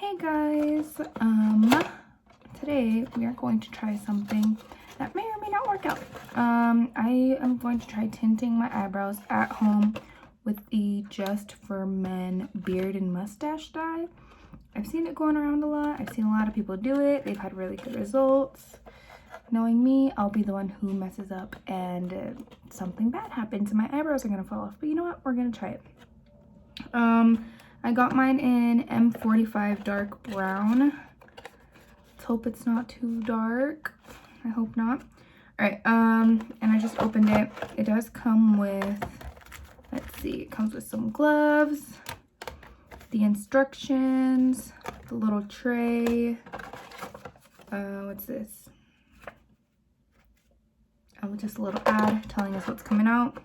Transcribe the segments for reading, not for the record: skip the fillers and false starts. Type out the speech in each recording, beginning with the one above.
Hey guys, today we are going to try something that may or may not work out. I am going to try tinting my eyebrows at home with the Just for Men beard and mustache dye. I've seen it going around a lot. I've seen a lot of people do it. They've had really good results. Knowing me, I'll be the one who messes up and something bad happens and my eyebrows are gonna fall off. But you know what? We're gonna try it. I got mine in M45 dark brown. Let's hope it's not too dark. I hope not. All right, and I just opened it. It does come with, let's see, it comes with some gloves, the instructions, the little tray. What's this? Oh, just a little ad telling us what's coming out.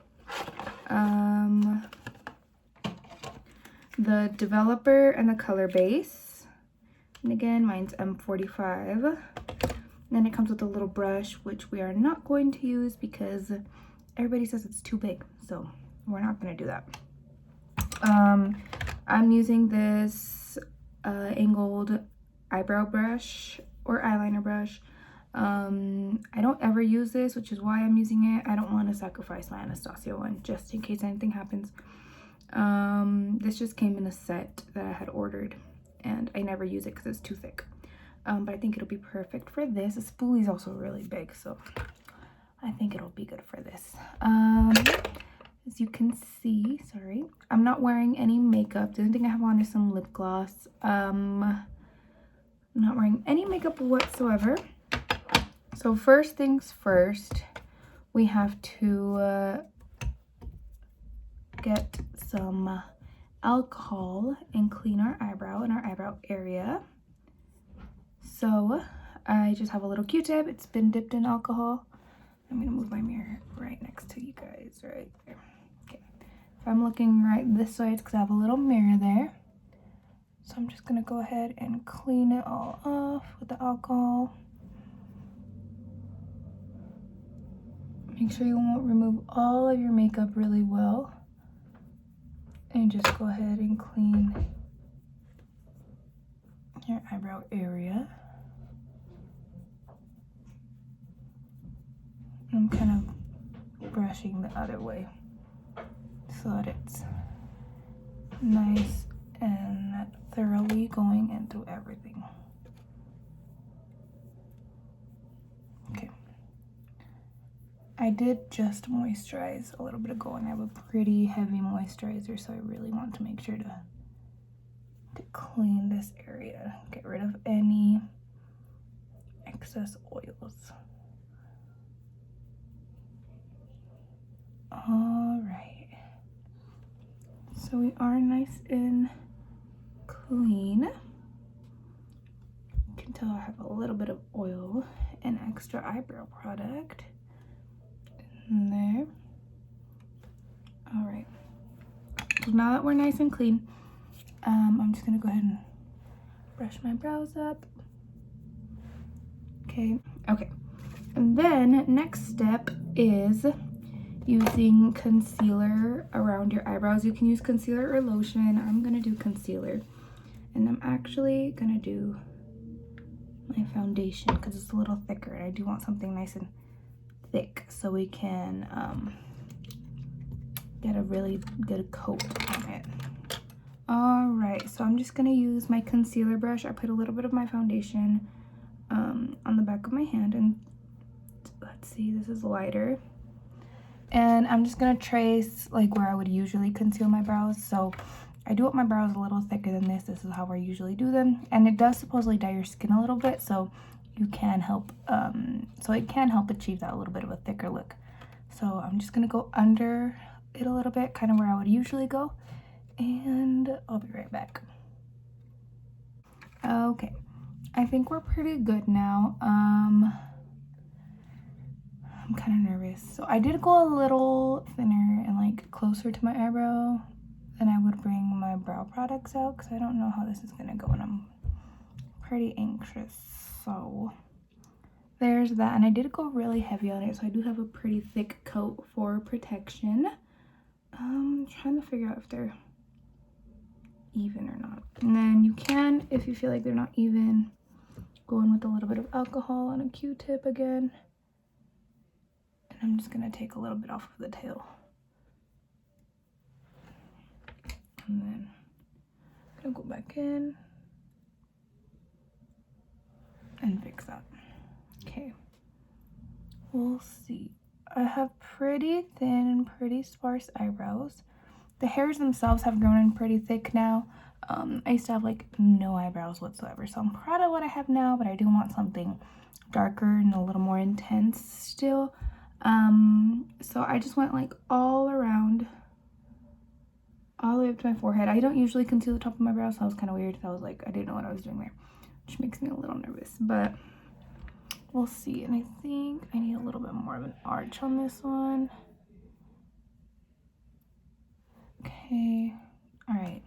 The developer and the color base, and again mine's M45. Then it comes with a little brush, which we are not going to use because everybody says it's too big, so we're not going to do that. I'm using this angled eyebrow brush or eyeliner brush. I don't ever use this, which is why I'm using it. I don't want to sacrifice my Anastasia one just in case anything happens. This just came in a set that I had ordered and I never use it because it's too thick. But I think it'll be perfect for this. The spoolie is also really big, so I think it'll be good for this. As you can see, sorry, I'm not wearing any makeup. The only thing I have on is some lip gloss. I'm not wearing any makeup whatsoever. So first things first, we have to get some alcohol and clean our eyebrow and our eyebrow area. So I just have a little Q-tip. It's been dipped in alcohol. I'm gonna move my mirror right next to you guys, right there. Okay. If I'm looking right this way, it's because I have a little mirror there. So I'm just gonna go ahead and clean it all off with the alcohol. Make sure you won't remove all of your makeup really well. And just go ahead and clean your eyebrow area. I'm kind of brushing the other way so that it's nice and thoroughly going into everything. Okay. I did just moisturize a little bit ago and I have a pretty heavy moisturizer, so I really want to make sure to clean this area, get rid of any excess oils. All right, so we are nice and clean. You can tell I have a little bit of oil and extra eyebrow product in there. All right, so now that we're nice and clean, I'm just gonna go ahead and brush my brows up. Okay, and then next step is using concealer around your eyebrows. You can use concealer or lotion. I'm gonna do concealer, and I'm actually gonna do my foundation because it's a little thicker and I do want something nice and thick so we can get a really good coat on it. All right, so I'm just gonna use my concealer brush. I put a little bit of my foundation on the back of my hand, and let's see, this is lighter. And I'm just gonna trace like where I would usually conceal my brows. So I do want my brows a little thicker than this. This is how I usually do them. And it does supposedly dye your skin a little bit, so you can help, so it can help achieve that a little bit of a thicker look. So I'm just gonna go under it a little bit, kind of where I would usually go, and I'll be right back. Okay, I think we're pretty good now. I'm kind of nervous. So I did go a little thinner and like closer to my eyebrow than I would bring my brow products out because I don't know how this is gonna go and I'm pretty anxious. So there's that, and I did go really heavy on it, so I do have a pretty thick coat for protection. I'm trying to figure out if they're even or not. And then you can, if you feel like they're not even, go in with a little bit of alcohol on a Q-tip again. And I'm just gonna take a little bit off of the tail. And then I'm gonna go back in and fix that. Okay, we'll see. I have pretty thin and pretty sparse eyebrows. The hairs themselves have grown in pretty thick now. I used to have like no eyebrows whatsoever, so I'm proud of what I have now, but I do want something darker and a little more intense still. So I just went like all around, all the way up to my forehead. I don't usually conceal the top of my brows, so that was kind of weird. I was like, I didn't know what I was doing there, which makes me a little nervous, but we'll see. And I think I need a little bit more of an arch on this one. Okay, all right,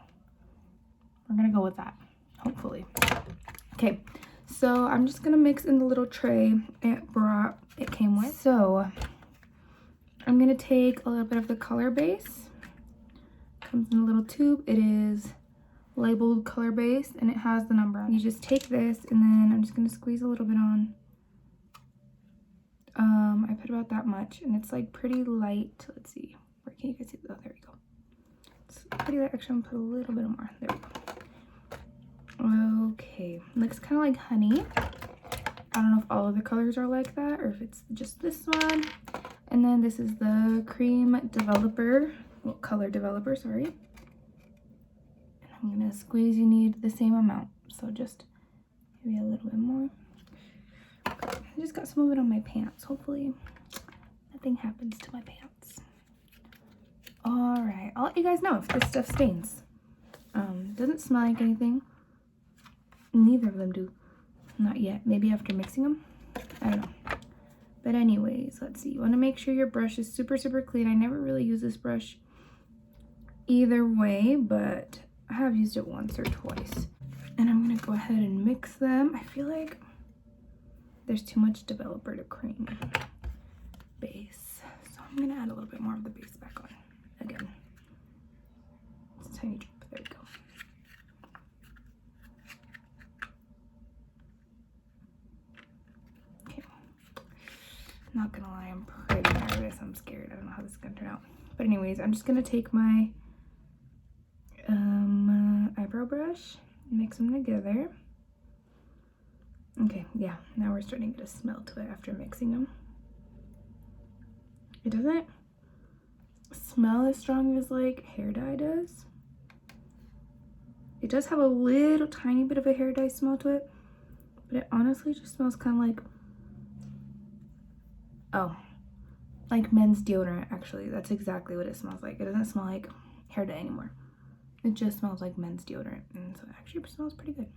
we're gonna go with that, hopefully. Okay, so I'm just gonna mix in the little tray it came with. So I'm gonna take a little bit of the color base. Comes in a little tube. It is labeled color base and it has the number on it. You just take this and then I'm just gonna squeeze a little bit on. I put about that much and it's like pretty light. Let's see, where can you guys see? Oh, there we go. It's pretty light. Actually, I'm gonna put a little bit more. There we go. Okay, looks kind of like honey. I don't know if all of the colors are like that or if it's just this one. And then this is the cream developer, well, color developer, sorry. And I'm gonna squeeze. You need the same amount, so just maybe a little bit more. Okay. I just got some of it on my pants. Hopefully nothing happens to my pants. All right, I'll let you guys know if this stuff stains. Doesn't smell like anything. Neither of them do. Not yet. Maybe after mixing them. I don't know. But anyways, let's see. You want to make sure your brush is super, super clean. I never really use this brush either way, but I have used it once or twice. And I'm going to go ahead and mix them. I feel like there's too much developer to cream base. So I'm going to add a little bit more of the base back on again. It's a tiny drop. There we go. Not gonna lie, I'm pretty nervous. I'm scared. I don't know how this is gonna turn out. But anyways, I'm just gonna take my eyebrow brush, mix them together. Okay, yeah, now we're starting to get a smell to it after mixing them. It doesn't smell as strong as like hair dye does. It does have a little tiny bit of a hair dye smell to it, but it honestly just smells kind of like, oh, like men's deodorant. Actually, that's exactly what it smells like. It doesn't smell like hair dye anymore. It just smells like men's deodorant, and so it actually smells pretty good.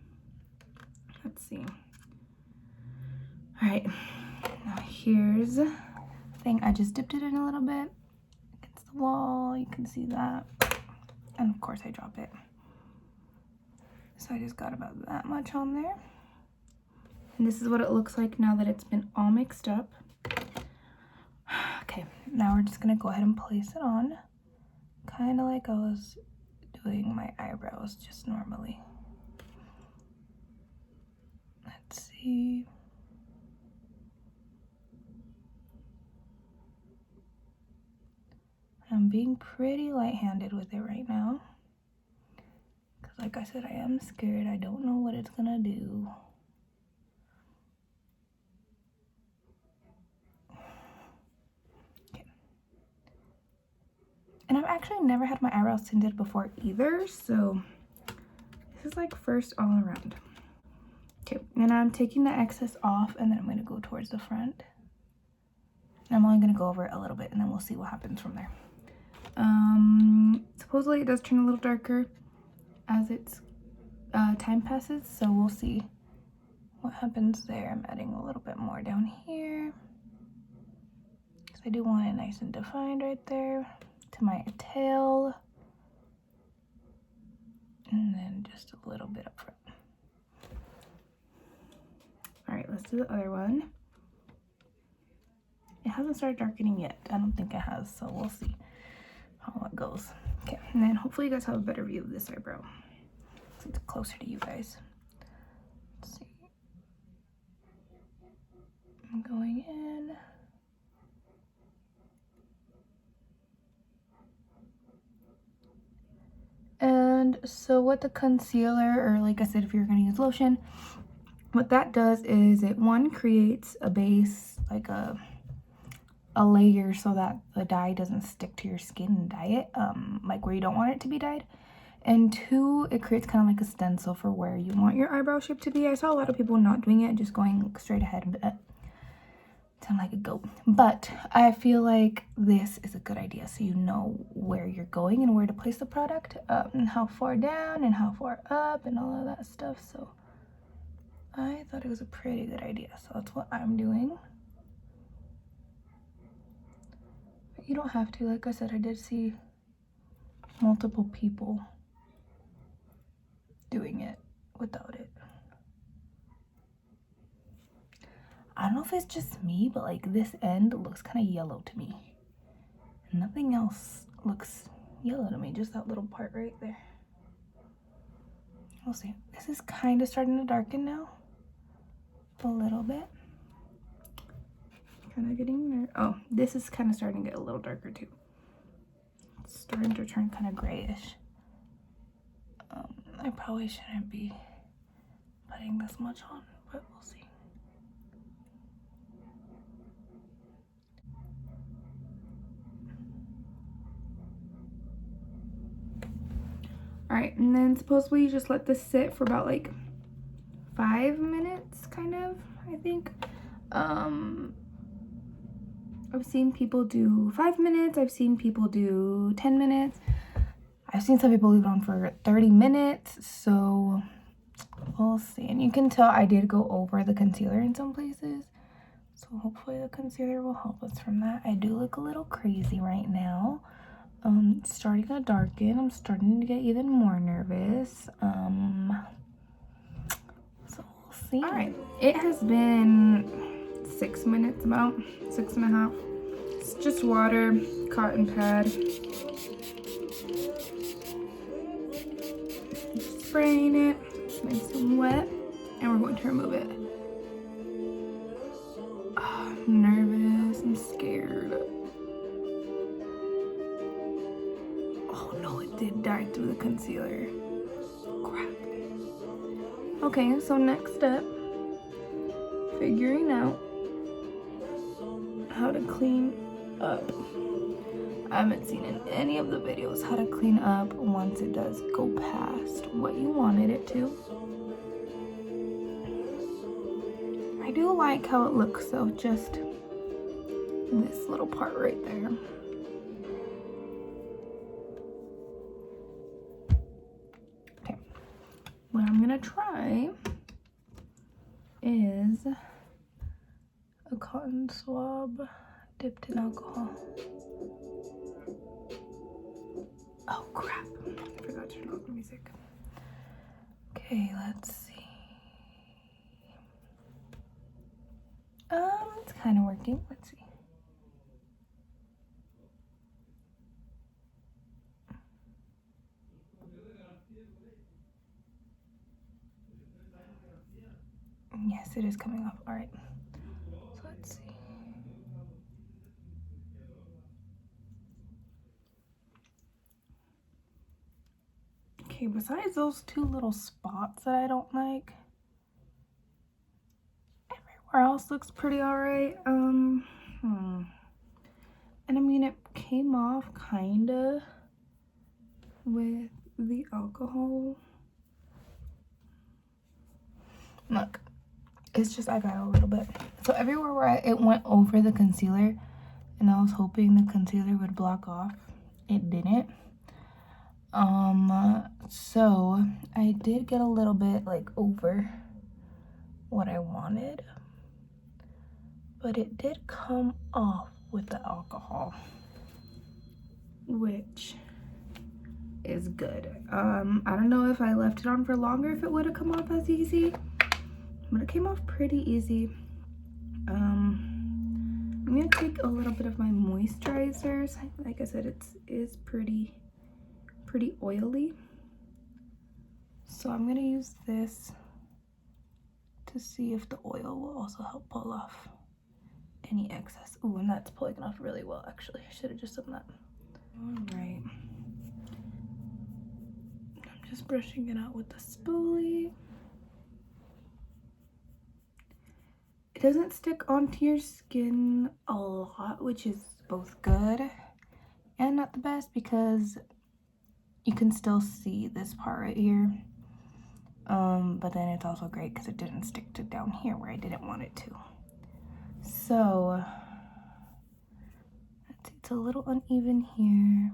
Let's see. All right, now here's the thing. I just dipped it in a little bit against the wall. You can see that, and of course I drop it. So I just got about that much on there, and this is what it looks like now that it's been all mixed up. Okay, now we're just gonna go ahead and place it on, kind of like I was doing my eyebrows just normally. Let's see. I'm being pretty light-handed with it right now, because like I said, I am scared. I don't know what it's gonna do. And I've actually never had my eyebrows tinted before either, so this is like first all around. Okay, and I'm taking the excess off, and then I'm going to go towards the front. And I'm only going to go over it a little bit, and then we'll see what happens from there. Supposedly it does turn a little darker as it's time passes, so we'll see what happens there. I'm adding a little bit more down here, because I do want it nice and defined right there to my tail, and then just a little bit up front. All right, let's do the other one. It hasn't started darkening yet. I don't think it has, so we'll see how it goes. Okay, and then hopefully you guys have a better view of this eyebrow. It's closer to you guys. Let's see. I'm going in. And so what the concealer, or like I said, if you're going to use lotion, what that does is it, one, creates a base, like a layer so that the dye doesn't stick to your skin and dye it, like where you don't want it to be dyed. And two, it creates kind of like a stencil for where you want your eyebrow shape to be. I saw a lot of people not doing it, just going straight ahead. Sound like a goat. But I feel like this is a good idea, so you know where you're going and where to place the product, and how far down and how far up and all of that stuff. So I thought it was a pretty good idea, so that's what I'm doing. But you don't have to. Like I said, I did see multiple people doing it without it. I don't know if it's just me, but like this end looks kind of yellow to me. Nothing else looks yellow to me, just that little part right there. We'll see. This is kind of starting to darken now. A little bit. Kind of getting there. Oh, this is kind of starting to get a little darker too. It's starting to turn kind of grayish. I probably shouldn't be putting this much on, but we'll see. Alright, and then supposedly you just let this sit for about like 5 minutes, kind of, I think. I've seen people do 5 minutes, I've seen people do 10 minutes. I've seen some people leave it on for 30 minutes, so we'll see. And you can tell I did go over the concealer in some places, so hopefully the concealer will help us from that. I do look a little crazy right now. It's starting to darken. I'm starting to get even more nervous. So we'll see. All right, it has been 6 minutes, about 6.5. It's just water, cotton pad. Spraying it, it's nice and wet, and we're going to remove it. Oh, I'm nervous, I'm scared. Oh no, it did dye through the concealer. Crap. Okay, so next step, figuring out how to clean up. I haven't seen in any of the videos how to clean up once it does go past what you wanted it to. I do like how it looks though, just this little part right there. Okay, what I'm gonna try is a cotton swab dipped in alcohol. Oh crap, I forgot to turn off the music. Okay, let's see. It's kind of working. Let's see. Yes, it is coming off. All right. So let's see. Okay, besides those two little spots that I don't like, everywhere else looks pretty alright. And I mean, it came off kinda with the alcohol. Look, it's just I got a little bit. So everywhere where it went over the concealer, and I was hoping the concealer would block off, it didn't. So I did get a little bit like over what I wanted, but it did come off with the alcohol, which is good. I don't know if I left it on for longer if it would have come off as easy, but it came off pretty easy. I'm gonna take a little bit of my moisturizers. Like I said, it is pretty oily. So I'm gonna use this to see if the oil will also help pull off any excess. Ooh, and that's pulling off really well, actually. I should have just done that. All right. I'm just brushing it out with the spoolie. It doesn't stick onto your skin a lot, which is both good and not the best because you can still see this part right here. But then it's also great because it didn't stick to down here where I didn't want it to. So, it's a little uneven here.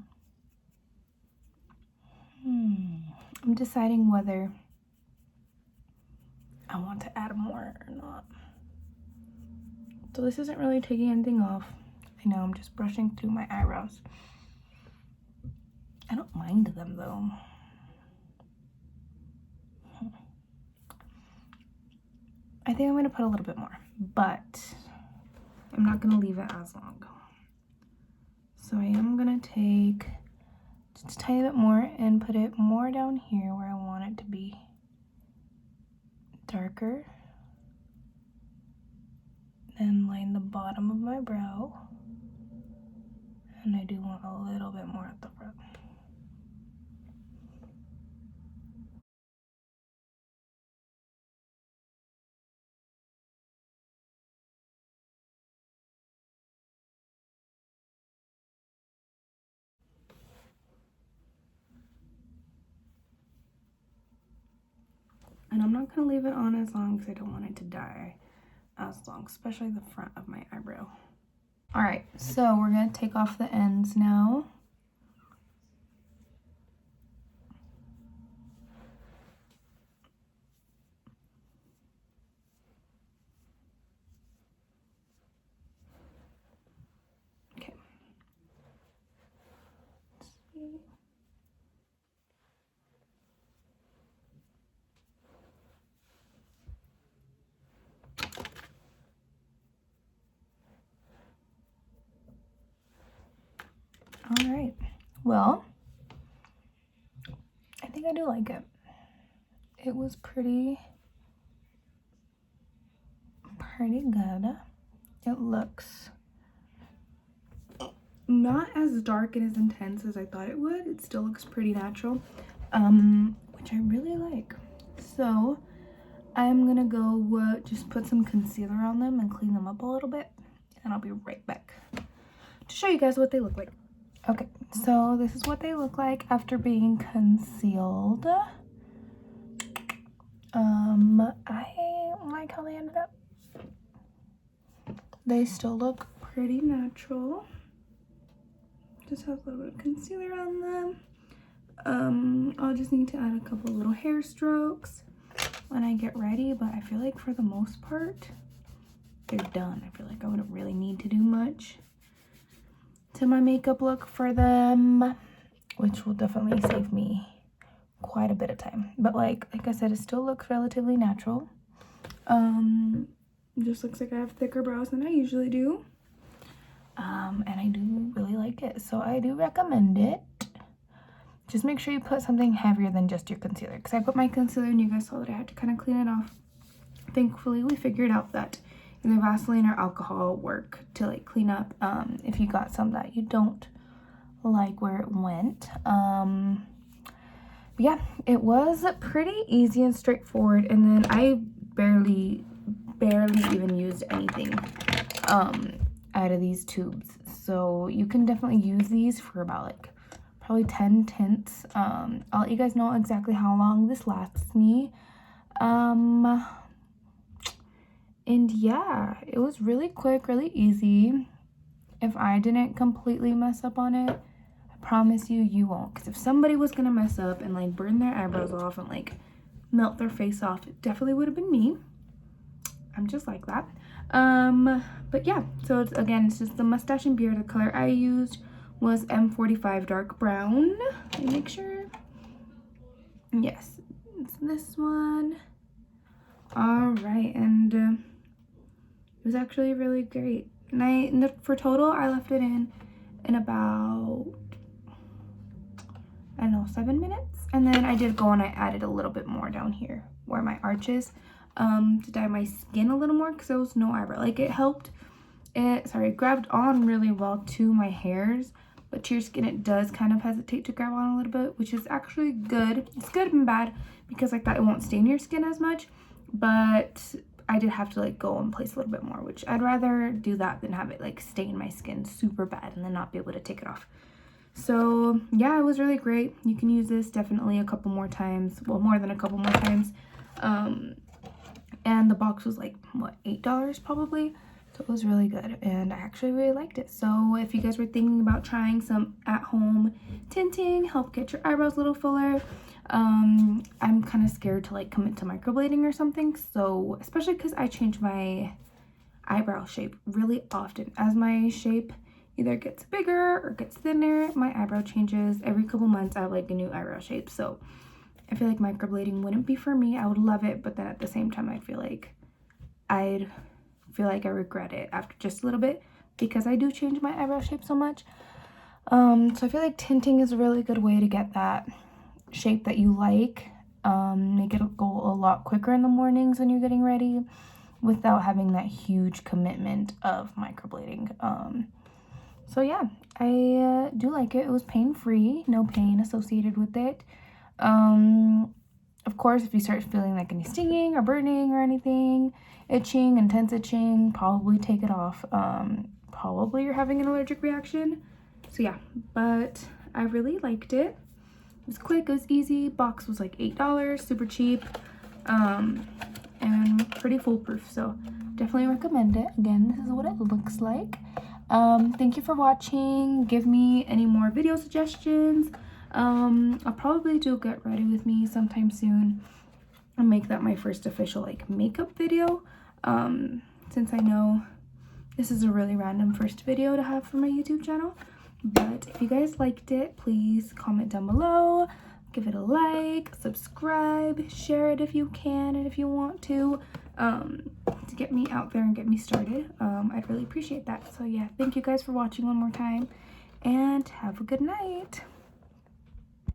I'm deciding whether I want to add more or not. So this isn't really taking anything off. I know, I'm just brushing through my eyebrows. I don't mind them though. I think I'm gonna put a little bit more, but I'm not gonna leave it as long. So I am gonna take just a tiny bit more and put it more down here where I want it to be darker. Then line the bottom of my brow. And I do want a little bit more at the front. And I'm not gonna leave it on as long because I don't want it to die as long, especially the front of my eyebrow. All right, so we're gonna take off the ends now. Okay. Let's see. All right, well, I think I do like it. It was pretty good. It looks not as dark and as intense as I thought it would. It still looks pretty natural, which I really like. So I'm gonna go just put some concealer on them and clean them up a little bit, and I'll be right back to show you guys what they look like. Okay, so this is what they look like after being concealed. I like how they ended up. They still look pretty natural. Just have a little bit of concealer on them. I'll just need to add a couple little hair strokes when I get ready, but I feel like for the most part, they're done. I feel like I wouldn't really need to do much to my makeup look for them, which will definitely save me quite a bit of time. But like I said, it still looks relatively natural. Just looks like I have thicker brows than I usually do. And I do really like it, so I do recommend it. Just make sure you put something heavier than just your concealer, because I put my concealer and you guys saw that I had to kind of clean it off. Thankfully, we figured out that either Vaseline or alcohol work to like clean up if you got some that you don't like where it went. But yeah, it was pretty easy and straightforward, and then I barely even used anything out of these tubes, so you can definitely use these for about like probably 10 tints. I'll let you guys know exactly how long this lasts me. And yeah, it was really quick, really easy. If I didn't completely mess up on it, I promise you, you won't. Because if somebody was gonna mess up and like burn their eyebrows off and like melt their face off, it definitely would have been me. I'm just like that. But yeah, so it's just the mustache and beard. The color I used was M45 dark brown. Let me make sure. Yes, it's this one. All right, and it was actually really great. And for total, I left it in about I don't know, 7 minutes. And then I did go and I added a little bit more down here where my arch is, to dye my skin a little more because there was no eyebrow. Like it helped, it grabbed on really well to my hairs, but to your skin it does kind of hesitate to grab on a little bit, which is actually good. It's good and bad because like that it won't stain your skin as much, but I did have to like go and place a little bit more, which I'd rather do that than have it like stain my skin super bad and then not be able to take it off. So yeah, it was really great. You can use this definitely a couple more times, well, more than a couple more times. And the box was like, what, $8 probably? So it was really good and I actually really liked it. So if you guys were thinking about trying some at-home tinting, help get your eyebrows a little fuller, I'm kind of scared to like commit to microblading or something. So especially because I change my eyebrow shape really often. As my shape either gets bigger or gets thinner, my eyebrow changes. Every couple months I have like a new eyebrow shape. So I feel like microblading wouldn't be for me. I would love it, but then at the same time I'd feel like I regret it after just a little bit because I do change my eyebrow shape so much. So I feel like tinting is a really good way to get that shape that you like. Make it go a lot quicker in the mornings when you're getting ready without having that huge commitment of microblading. So yeah, I do like it. It was pain-free, no pain associated with it. Of course, if you start feeling like any stinging or burning or anything, itching, intense itching, probably take it off. Probably you're having an allergic reaction. So yeah, but I really liked it. It was quick, it was easy. Box was like $8, super cheap, and pretty foolproof. So definitely recommend it. Again, this is what it looks like. Thank you for watching. Give me any more video suggestions. I'll probably do Get Ready With Me sometime soon and make that my first official like makeup video, since I know this is a really random first video to have for my YouTube channel. But if you guys liked it, please comment down below, give it a like, subscribe, share it if you can and if you want to get me out there and get me started. I'd really appreciate that. So yeah, thank you guys for watching one more time and have a good night.